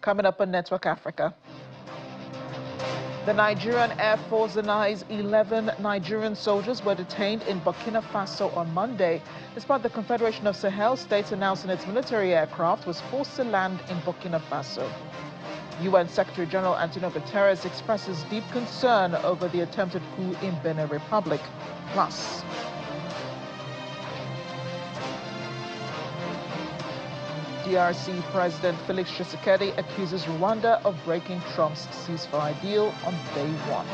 Coming up on Network Africa. The Nigerian Air Force denies 11 Nigerian soldiers were detained in Burkina Faso on Monday, despite the Confederation of Sahel states announcing its military aircraft was forced to land in Burkina Faso. UN Secretary General Antonio Guterres expresses deep concern over the attempted coup in Benin Republic. Plus, DRC President Felix Tshisekedi accuses Rwanda of breaking Trump's ceasefire deal on day one.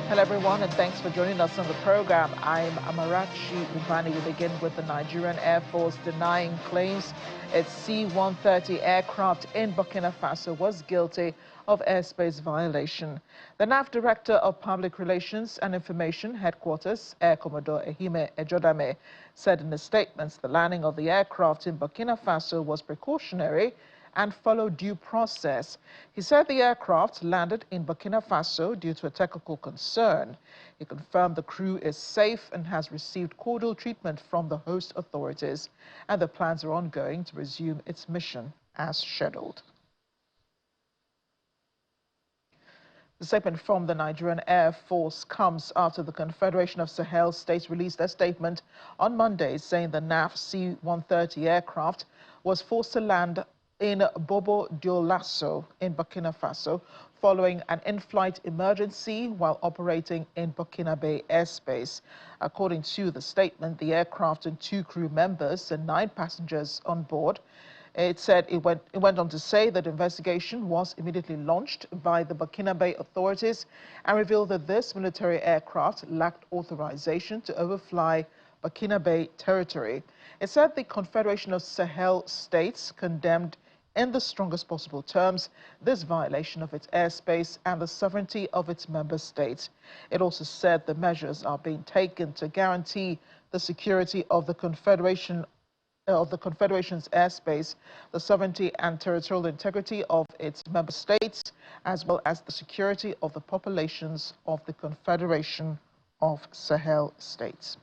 Hello everyone, and thanks for joining us on the program. I'm Amarachi Ubani. We begin with the Nigerian Air Force denying claims its C-130 aircraft in Burkina Faso was guilty of airspace violation. The NAF Director of Public Relations and Information Headquarters, Air Commodore Ehime Ejodame, said in his statements the landing of the aircraft in Burkina Faso was precautionary and followed due process. He said the aircraft landed in Burkina Faso due to a technical concern. He confirmed the crew is safe and has received cordial treatment from the host authorities, and the plans are ongoing to resume its mission as scheduled. The statement from the Nigerian Air Force comes after the Confederation of Sahel states released a statement on Monday saying the NAF C-130 aircraft was forced to land in Bobo Dioulasso in Burkina Faso following an in-flight emergency while operating in Burkinabe airspace. According to the statement, the aircraft and 2 crew members and 9 passengers on board. It said it went on to say that investigation was immediately launched by the Burkinabe authorities and revealed that this military aircraft lacked authorization to overfly Burkinabe territory. It said the Confederation of Sahel states condemned in the strongest possible terms this violation of its airspace and the sovereignty of its member states. It also said the measures are being taken to guarantee the security of the Confederation's airspace, the sovereignty and territorial integrity of its member states, as well as the security of the populations of the Confederation of Sahel states.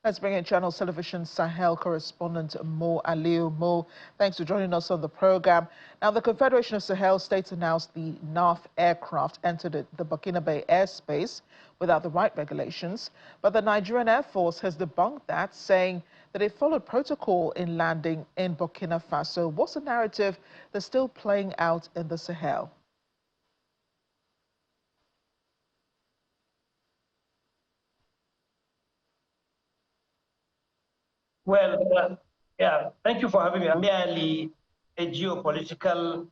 Let's bring in Channel Television Sahel correspondent Mo Aliu. Mo, thanks for joining us on the program. Now, the Confederation of Sahel states announced the NAF aircraft entered the Burkinabe airspace without the right regulations, but the Nigerian Air Force has debunked that, saying that it followed protocol in landing in Burkina Faso. What's the narrative that's still playing out in the Sahel? Well, yeah, thank you for having me. I'm merely a geopolitical,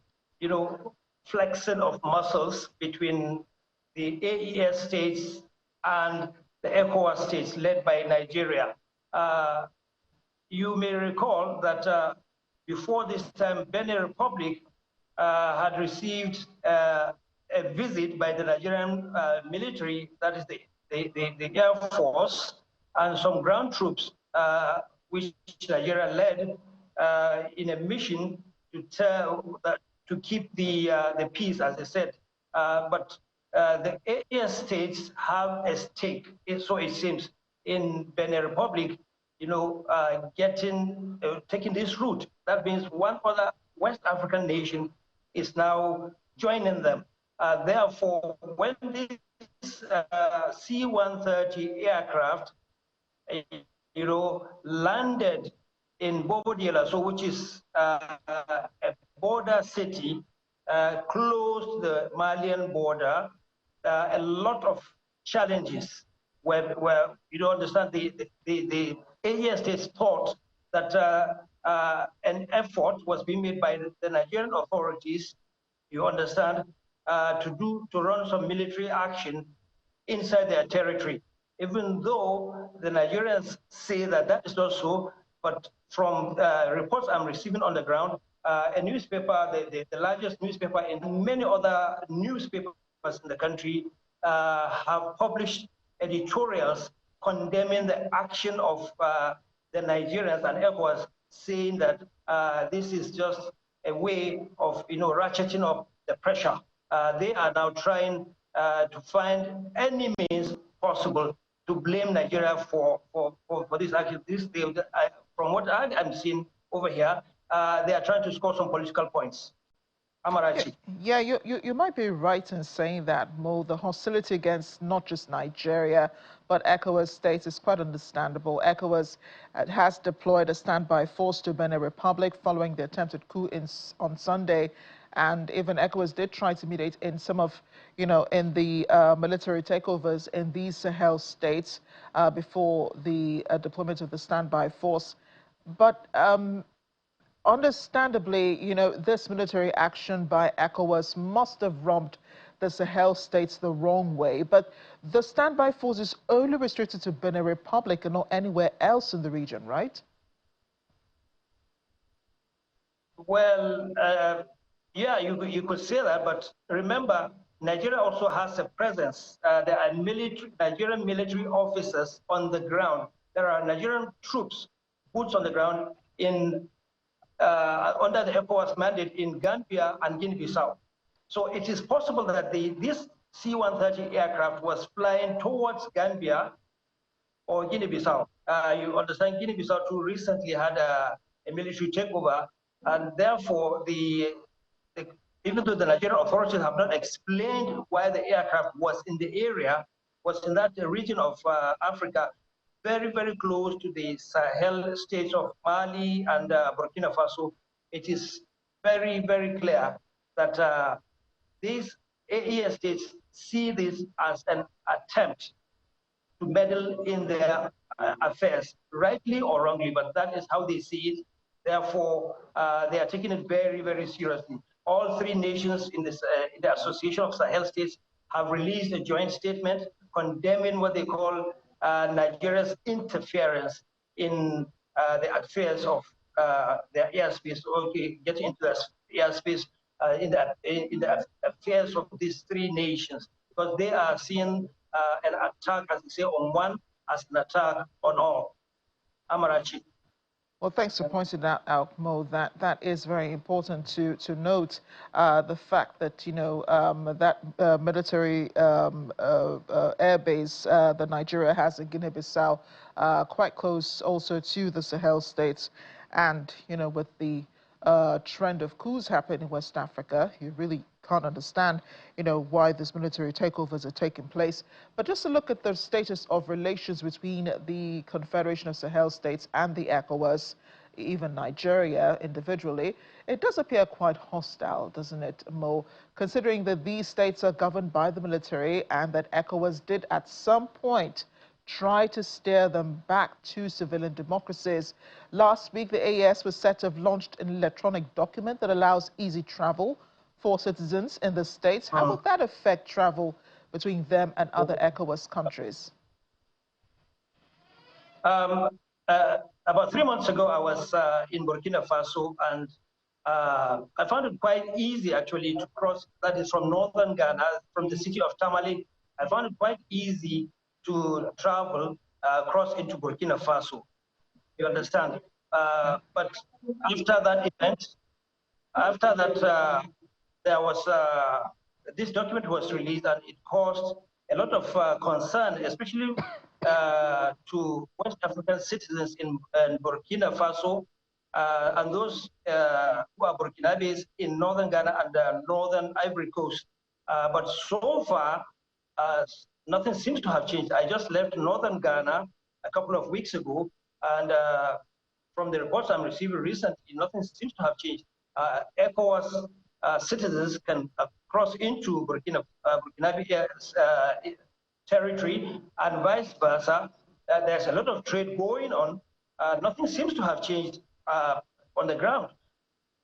flexing of muscles between the AES states and the ECOWAS states led by Nigeria. You may recall that before this time, Benin Republic had received a visit by the Nigerian military, that is the Air Force, and some ground troops, which Nigeria led in a mission to keep the peace, as they said. But the AES states have a stake, so it seems, in Benin Republic, taking this route. That means one other West African nation is now joining them. Therefore, when this C-130 aircraft landed in Bobo Dioulasso, which is a border city close to the Malian border, a lot of challenges where you don't understand the AES states thought that an effort was being made by the Nigerian authorities, you understand, to run some military action inside their territory, even though the Nigerians say that that is not so. But from reports I'm receiving on the ground, a newspaper, the largest newspaper, and many other newspapers in the country have published editorials condemning the action of the Nigerians and ECOWAS, saying that this is just a way of ratcheting up the pressure they are now trying to find any means possible to blame Nigeria for this action. From what I'm seeing over here, they are trying to score some political points. Amarachi. Yeah, you might be right in saying that, Mo. The hostility against not just Nigeria, but ECOWAS states is quite understandable. ECOWAS has deployed a standby force to Benin Republic following the attempted coup on Sunday. And even ECOWAS did try to mediate in some of, in the military takeovers in these Sahel states before the deployment of the standby force. But understandably, this military action by ECOWAS must have rubbed the Sahel states the wrong way. But the standby force is only restricted to Benin Republic and not anywhere else in the region, right? Well, yeah, you could say that, but remember, Nigeria also has a presence. There are Nigerian military officers on the ground. There are Nigerian troops, boots on the ground in under the ECOWAS mandate in Gambia and Guinea-Bissau. So it is possible that this C-130 aircraft was flying towards Gambia or Guinea-Bissau. You understand, Guinea-Bissau too recently had a military takeover, and therefore even though the Nigerian authorities have not explained why the aircraft was in the area, was in that region of Africa, very, very close to the Sahel states of Mali and Burkina Faso, it is very, very clear that these AES states see this as an attempt to meddle in their affairs, rightly or wrongly, but that is how they see it. Therefore, they are taking it very, very seriously. All three nations in the Association of Sahel States have released a joint statement condemning what they call Nigeria's interference in the affairs of their airspace, okay, getting into the airspace in the affairs of these three nations, because they are seeing an attack, as they say, on one as an attack on all. Amarachi. Well, thanks for pointing that out, Mo. That is very important to note the fact that, that military air base that Nigeria has in Guinea-Bissau, quite close also to the Sahel states. And, with the trend of coups happening in West Africa, you really can't understand, why these military takeovers are taking place. But just to look at the status of relations between the Confederation of Sahel States and the ECOWAS, even Nigeria individually, it does appear quite hostile, doesn't it, Mo? Considering that these states are governed by the military and that ECOWAS did at some point try to steer them back to civilian democracies. Last week, the AES was said to have launched an electronic document that allows easy travel for citizens in the states. How will that affect travel between them and other ECOWAS countries? About 3 months ago, I was in Burkina Faso, and I found it quite easy actually to cross, that is from northern Ghana, from the city of Tamale. I found it quite easy to travel, cross into Burkina Faso. You understand? But after that event, there was this document was released, and it caused a lot of concern, especially to West African citizens in Burkina Faso and those who are Burkinabes in northern Ghana and northern Ivory Coast. But so far, nothing seems to have changed. I just left northern Ghana a couple of weeks ago, and from the reports I'm receiving recently, nothing seems to have changed. ECOWAS citizens can cross into Burkinabe territory and vice versa. There's a lot of trade going on. Nothing seems to have changed on the ground.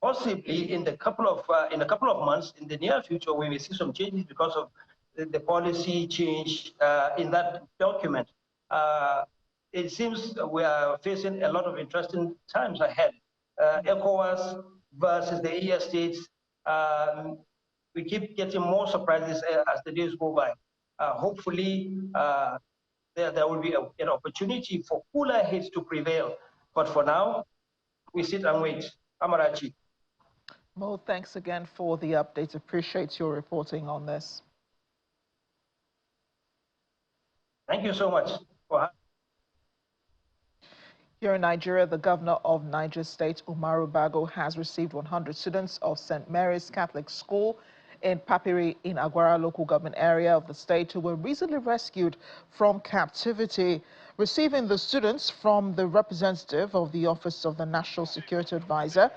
Possibly in a couple of months, in the near future, we may see some changes because of the policy change in that document. It seems we are facing a lot of interesting times ahead. ECOWAS versus the AES states. We keep getting more surprises as the days go by. Hopefully, there will be an opportunity for cooler heads to prevail. But for now, we sit and wait. Amarachi. Mo, thanks again for the update. Appreciate your reporting on this. Thank you so much. Here in Nigeria, the governor of Niger State, Umaru Bago, has received 100 students of St. Mary's Catholic School in Papiri in Agwara local government area of the state who were recently rescued from captivity. Receiving the students from the representative of the Office of the National Security Advisor,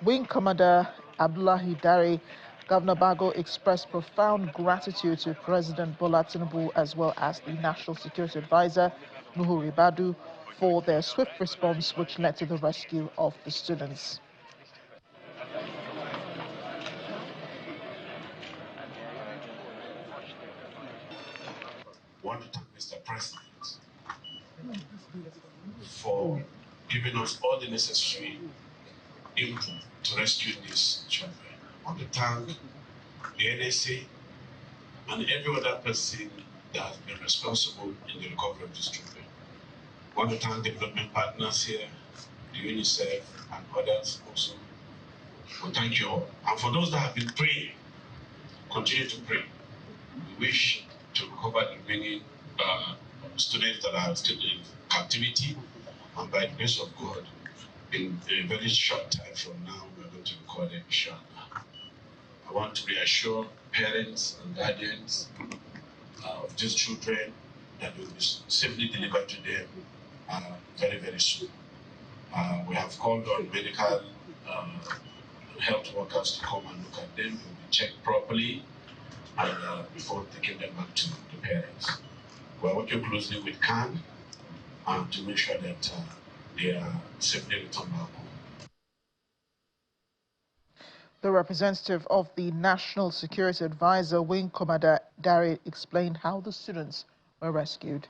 Wing Commander Abdullahi Dari, Governor Bago expressed profound gratitude to President Bola Tinubu as well as the National Security Advisor, Nuhu Ribadu, for their swift response which led to the rescue of the students. I want to thank Mr. President for giving us all the necessary input to rescue these children. I want to thank the NSA and every other person that has been responsible in the recovery of these children. I want to thank development partners here, the UNICEF and others also. Well, thank you all. And for those that have been praying, continue to pray. We wish to recover the remaining students that are still in captivity, and by the grace of God, in a very short time from now, we are going to recover them, inshallah. I want to reassure parents and guardians of these children that will be safely delivered to them very, very soon. We have called on medical health workers to come and look at them. They will be checked properly and before taking them back to the parents. We are working closely with CAN to make sure that they are safely returned back home. The representative of the National Security Advisor, Wing Commander Dari, explained how the students were rescued.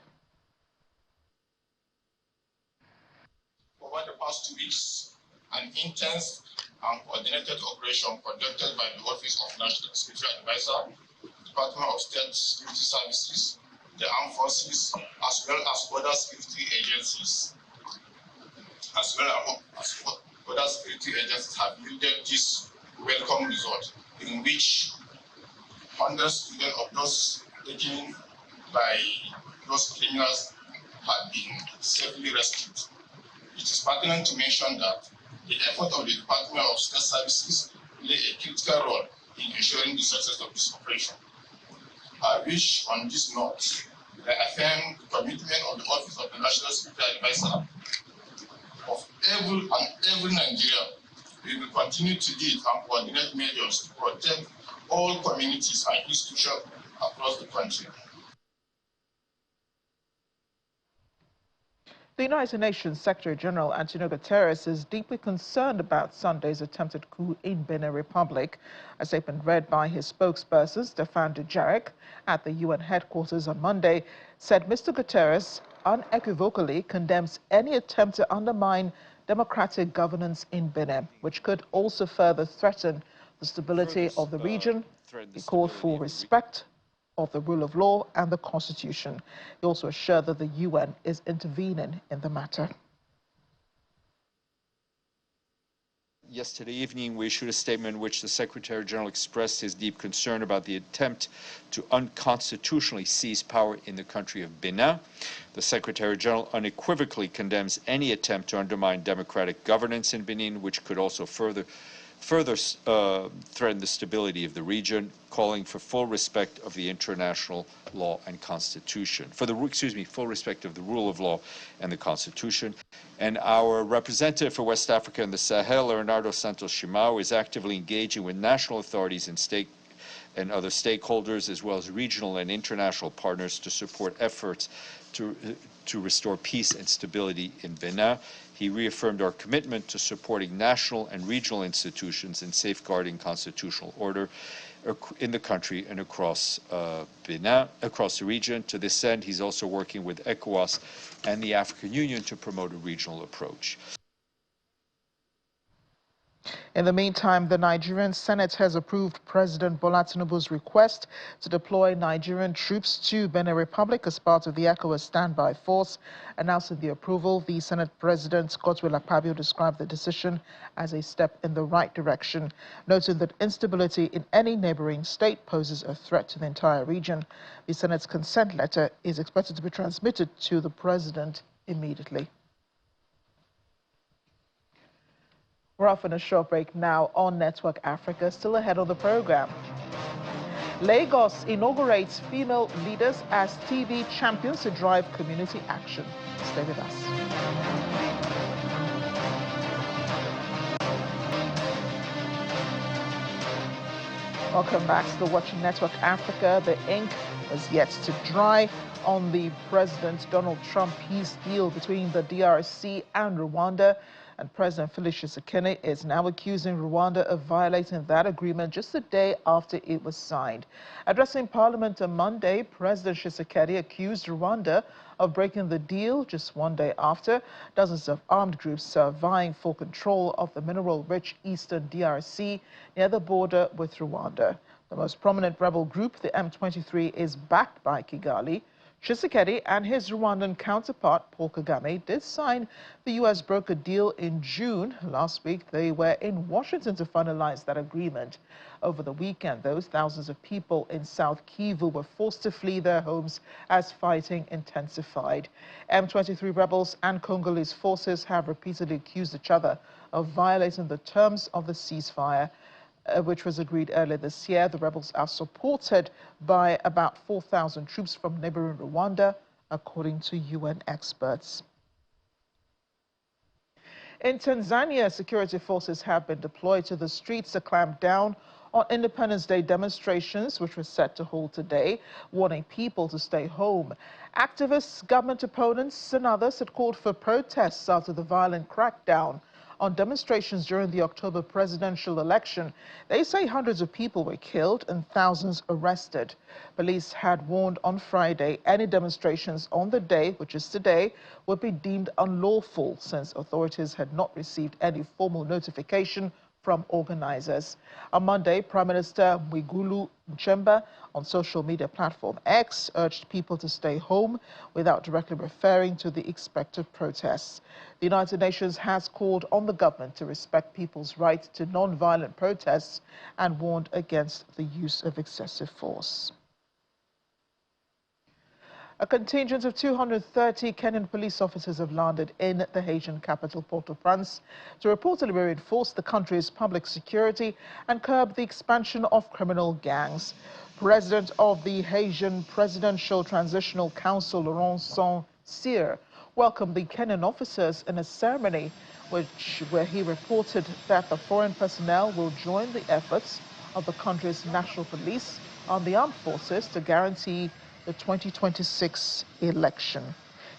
Over the past 2 weeks, an intense and coordinated operation conducted by the Office of National Security Advisor, Department of State Security Services, the Armed Forces, as well as other security agencies, have yielded this welcome result, in which hundreds of those taken by those criminals have been safely rescued. It is pertinent to mention that the effort of the Department of State Services play a critical role in ensuring the success of this operation. I wish on this note that I affirm the commitment of the Office of the National Security Advisor of every Nigerian. We will continue to lead and coordinate measures to protect all communities and institutions across the country. The United Nations Secretary General Antonio Guterres is deeply concerned about Sunday's attempted coup in Benin Republic. A statement read by his spokesperson, Stefan Dujarric, at the UN headquarters on Monday, said Mr. Guterres unequivocally condemns any attempt to undermine democratic governance in Benin, which could also further threaten the stability of the region. He called for respect of the rule of law and the Constitution. He also assured that the UN is intervening in the matter. Yesterday evening, we issued a statement in which the Secretary General expressed his deep concern about the attempt to unconstitutionally seize power in the country of Benin. The Secretary General unequivocally condemns any attempt to undermine democratic governance in Benin, which could also further threaten the stability of the region, calling for full respect of the international law and constitution, full respect of the rule of law and the constitution. And our representative for West Africa and the Sahel, Leonardo Santos Shimao, is actively engaging with national authorities and other stakeholders, as well as regional and international partners, to support efforts to restore peace and stability in Benin. He reaffirmed our commitment to supporting national and regional institutions in safeguarding constitutional order in the country and across Benin, across the region. To this end, he's also working with ECOWAS and the African Union to promote a regional approach. In the meantime, the Nigerian Senate has approved President Bola Tinubu's request to deploy Nigerian troops to Benin Republic as part of the ECOWAS standby force. Announcing the approval, the Senate President Godswill Akpabio described the decision as a step in the right direction, noting that instability in any neighboring state poses a threat to the entire region. The Senate's consent letter is expected to be transmitted to the President immediately. We're off on a short break now on Network Africa. Still ahead of the program. Lagos inaugurates female leaders as TV champions to drive community action. Stay with us. Welcome back to the Watching Network Africa. The ink is yet to dry on the President Donald Trump peace deal between the DRC and Rwanda. And President Felix Tshisekedi is now accusing Rwanda of violating that agreement just a day after it was signed. Addressing Parliament on Monday, President Tshisekedi accused Rwanda of breaking the deal just one day after dozens of armed groups are vying for control of the mineral-rich eastern DRC near the border with Rwanda. The most prominent rebel group, the M23, is backed by Kigali. Tshisekedi and his Rwandan counterpart, Paul Kagame, did sign the U.S. brokered deal in June. Last week, they were in Washington to finalize that agreement. Over the weekend, thousands of people in South Kivu were forced to flee their homes as fighting intensified. M23 rebels and Congolese forces have repeatedly accused each other of violating the terms of the ceasefire, which was agreed earlier this year. The rebels are supported by about 4,000 troops from neighboring Rwanda, according to UN experts. In Tanzania, security forces have been deployed to the streets to clamp down on Independence Day demonstrations, which were set to hold today, warning people to stay home. Activists, government opponents, and others had called for protests after the violent crackdown on demonstrations during the October presidential election. They say hundreds of people were killed and thousands arrested. Police had warned on Friday any demonstrations on the day, which is today, would be deemed unlawful since authorities had not received any formal notification from organizers. On Monday, Prime Minister Mwigulu Nchemba on social media platform X urged people to stay home without directly referring to the expected protests. The United Nations has called on the government to respect people's right to non-violent protests and warned against the use of excessive force. A contingent of 230 Kenyan police officers have landed in the Haitian capital, Port-au-Prince, to reportedly reinforce the country's public security and curb the expansion of criminal gangs. President of the Haitian Presidential Transitional Council, Laurent Saint-Cyr, welcomed the Kenyan officers in a ceremony where he reported that the foreign personnel will join the efforts of the country's national police and the armed forces to guarantee the 2026 election.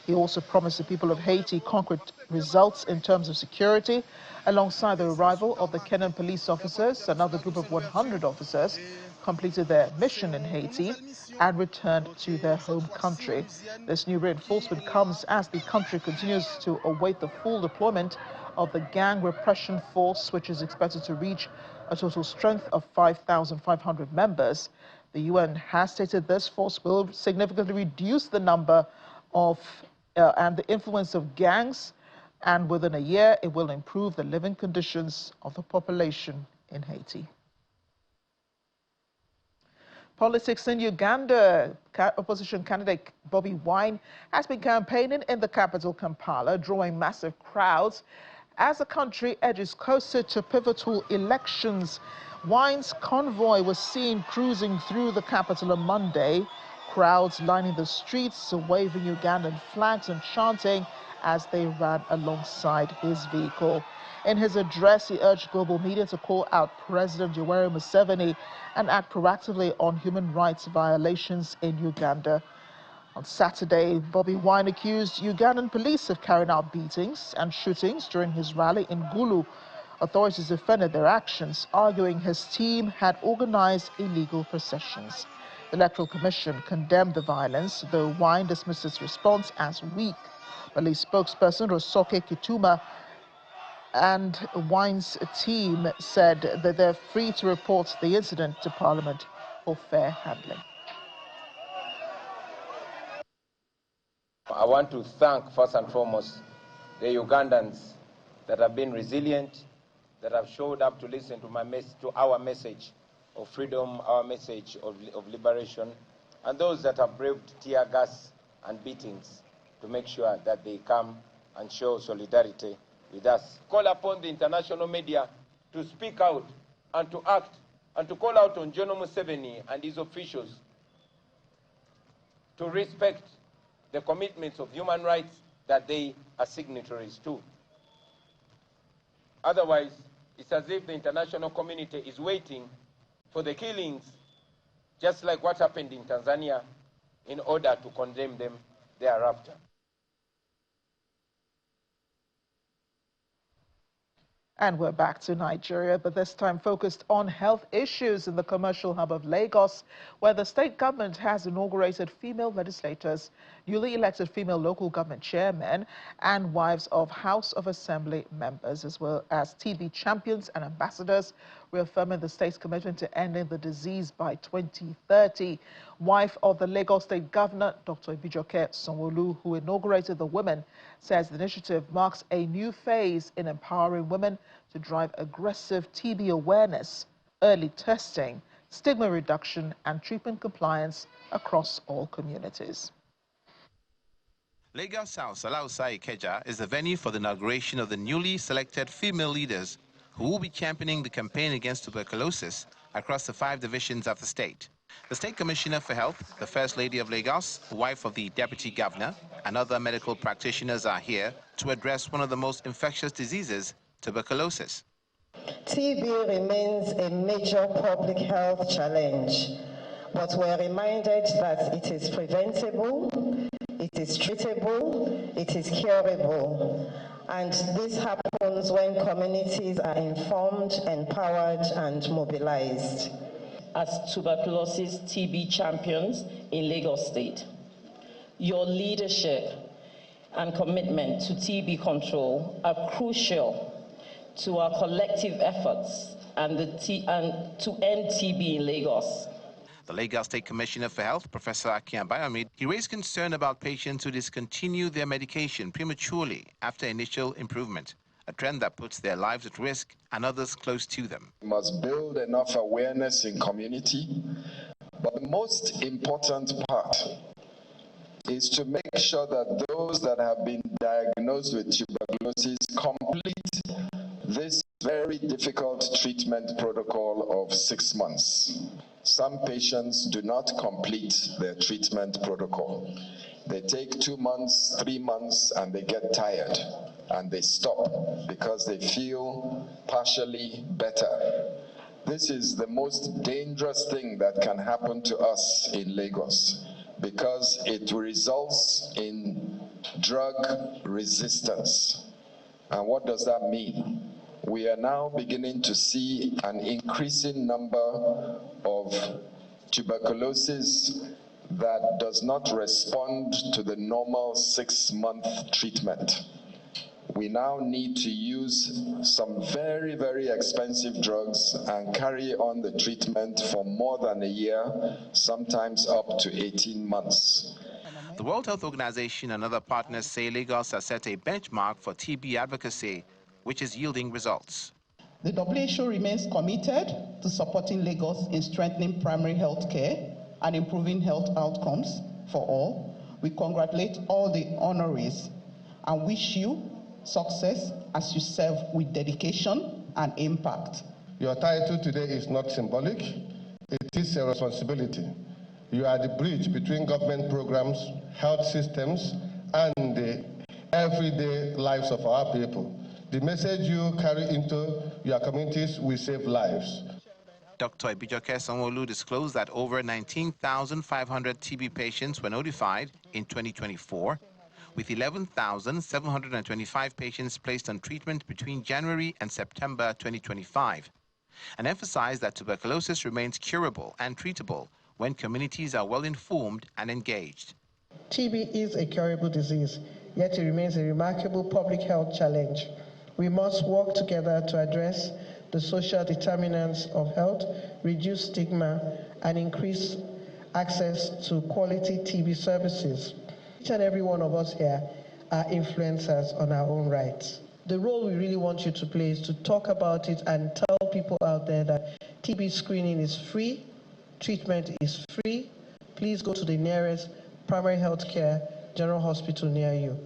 He also promised the people of Haiti concrete results in terms of security. Alongside the arrival of the Kenyan police officers, another group of 100 officers completed their mission in Haiti and returned to their home country. This new reinforcement comes as the country continues to await the full deployment of the gang repression force, which is expected to reach a total strength of 5,500 members. The UN has stated this force will significantly reduce the number of and the influence of gangs, and within a year it will improve the living conditions of the population in Haiti. Politics in Uganda. Opposition candidate Bobi Wine has been campaigning in the capital, Kampala, drawing massive crowds as the country edges closer to pivotal elections. Wine's convoy was seen cruising through the capital on Monday, crowds lining the streets, waving Ugandan flags and chanting as they ran alongside his vehicle. In his address, he urged global media to call out President Yoweri Museveni and act proactively on human rights violations in Uganda. On Saturday, Bobi Wine accused Ugandan police of carrying out beatings and shootings during his rally in Gulu. Authorities defended their actions, arguing his team had organized illegal processions. The Electoral Commission condemned the violence, though Wine dismissed its response as weak. Police spokesperson Rosoke Kituma And Wine's team said that they're free to report the incident to Parliament for fair handling. I want to thank first and foremost the Ugandans that have been resilient, that have showed up to listen to our message of freedom, our message of liberation, and those that have braved tear gas and beatings to make sure that they come and show solidarity with us. Call upon the international media to speak out and to act and to call out on General Museveni and his officials to respect the commitments of human rights that they are signatories to. Otherwise, it's as if the international community is waiting for the killings, just like what happened in Tanzania, in order to condemn them thereafter. And we're back to Nigeria, but this time focused on health issues in the commercial hub of Lagos, where the state government has inaugurated female legislators, newly elected female local government chairmen, and wives of House of Assembly members, as well as TB champions and ambassadors, reaffirming the state's commitment to ending the disease by 2030. Wife of the Lagos State Governor, Dr. Ibijoke Sanwo-Olu, who inaugurated the women, says the initiative marks a new phase in empowering women to drive aggressive TB awareness, early testing, stigma reduction, and treatment compliance across all communities. Lagos South Alausa Ikeja is the venue for the inauguration of the newly selected female leaders who will be championing the campaign against tuberculosis across the 5 divisions of the state. The State Commissioner for Health, the First Lady of Lagos, wife of the Deputy Governor, and other medical practitioners are here to address one of the most infectious diseases, tuberculosis. TB remains a major public health challenge, but we're reminded that it is preventable, it is treatable, it is curable. And this happens when communities are informed, empowered, and mobilized. As tuberculosis TB champions in Lagos State, your leadership and commitment to TB control are crucial to our collective efforts and to end TB in Lagos. The Lagos State Commissioner for Health, Professor Akin Abayomi, he raised concern about patients who discontinue their medication prematurely after initial improvement, a trend that puts their lives at risk and others close to them. We must build enough awareness in community, but the most important part is to make sure that those that have been diagnosed with tuberculosis complete this very difficult treatment protocol of 6 months. Some patients do not complete their treatment protocol. They take 2 months, 3 months, and they get tired and they stop because they feel partially better. This is the most dangerous thing that can happen to us in Lagos because it results in drug resistance. And what does that mean? We are now beginning to see an increasing number of tuberculosis that does not respond to the normal 6-month treatment. We now need to use some very, very expensive drugs and carry on the treatment for more than a year, sometimes up to 18 months. The World Health Organization and other partners say Lagos has set a benchmark for TB advocacy, which is yielding results. The WHO remains committed to supporting Lagos in strengthening primary health care and improving health outcomes for all. We congratulate all the honorees and wish you success as you serve with dedication and impact. Your title today is not symbolic, it is a responsibility. You are the bridge between government programs, health systems, and the everyday lives of our people. The message you carry into your communities will save lives. Dr. Ibijoke Sanwo-Olu disclosed that over 19,500 TB patients were notified in 2024, with 11,725 patients placed on treatment between January and September 2025, and emphasized that tuberculosis remains curable and treatable when communities are well informed and engaged. TB is a curable disease, yet it remains a remarkable public health challenge. We must work together to address the social determinants of health, reduce stigma, and increase access to quality TB services. Each and every one of us here are influencers on our own rights. The role we really want you to play is to talk about it and tell people out there that TB screening is free, treatment is free. Please go to the nearest primary health care general hospital near you.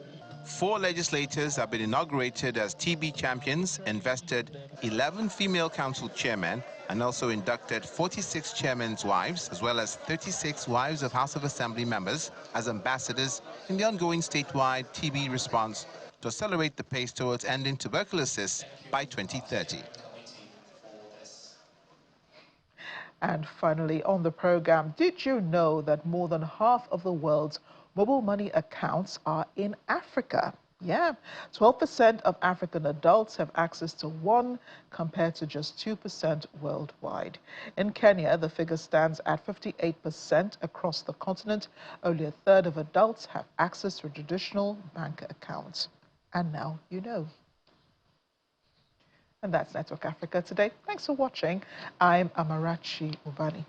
4 legislators have been inaugurated as TB champions, invested 11 female council chairmen, and also inducted 46 chairmen's wives, as well as 36 wives of House of Assembly members as ambassadors in the ongoing statewide TB response to accelerate the pace towards ending tuberculosis by 2030. And finally on the program, did you know that more than half of the world's mobile money accounts are in Africa? Yeah, 12% of African adults have access to one, compared to just 2% worldwide. In Kenya, the figure stands at 58% across the continent. Only a third of adults have access to a traditional bank account. And now you know. And that's Network Africa today. Thanks for watching. I'm Amarachi Ubani.